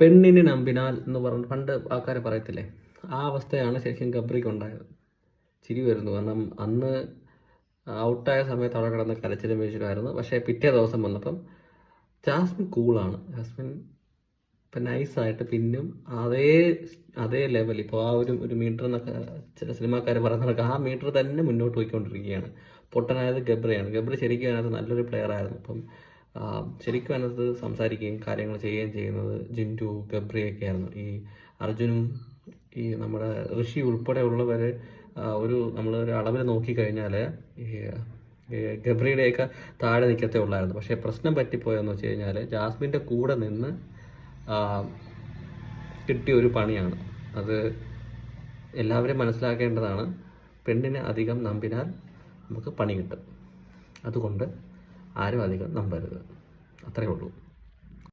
പെണ്ണിനെ നമ്പിനാൽ എന്ന് പറഞ്ഞ് പണ്ട് ആൾക്കാരെ പറയത്തില്ലേ, ആ അവസ്ഥയാണ് ശരിക്കും ഗബ്രിക്ക് ഉണ്ടായത്. ചിരി വരുന്നു, കാരണം അന്ന് ഔട്ടായ സമയത്ത് അവിടെ കിടന്ന് കരച്ചിലും വീഴ്ചയിലായിരുന്നു. പക്ഷേ പിറ്റേ ദിവസം വന്നപ്പം ജാസ്മിൻ കൂളാണ്. ജാസ്മിൻ ഇപ്പം നൈസായിട്ട് പിന്നും അതേ ലെവൽ, ഇപ്പോൾ ആ ഒരു മീറ്റർ എന്നൊക്കെ ചില സിനിമാക്കാർ പറയുന്ന ആ മീറ്റർ തന്നെ മുന്നോട്ട് പോയിക്കൊണ്ടിരിക്കുകയാണ്. പൊട്ടനായത് ഗബ്രിയാണ്. ഗബ്രി ശരിക്കും അതിനകത്ത് നല്ലൊരു പ്ലെയർ ആയിരുന്നു. അപ്പം ശരിക്കും അതിനകത്ത് സംസാരിക്കുകയും കാര്യങ്ങൾ ചെയ്യുകയും ചെയ്യുന്നത് ജിൻറ്റു, ഗബ്രിയൊക്കെ ആയിരുന്നു. ഈ അർജുനും ഈ നമ്മുടെ ഋഷി ഉൾപ്പെടെ ഉള്ളവർ നമ്മളൊരു അളവിൽ നോക്കിക്കഴിഞ്ഞാൽ ഈ ഗബ്രിയുടെയൊക്കെ താഴെ നിൽക്കത്തേ ഉള്ളായിരുന്നു. പക്ഷേ പ്രശ്നം പറ്റിപ്പോയെന്ന് വെച്ച് കഴിഞ്ഞാൽ ജാസ്മിൻ്റെ കൂടെ നിന്ന് കിട്ടിയ ഒരു പണിയാണ് അത്. എല്ലാവരും മനസ്സിലാക്കേണ്ടതാണ്. പെണ്ണിനെ അധികം നമ്പിനാൽ നമുക്ക് പണി കിട്ടും. അതുകൊണ്ട് ആരും അധികം നമ്പരുത്. അത്രയേ ഉള്ളൂ.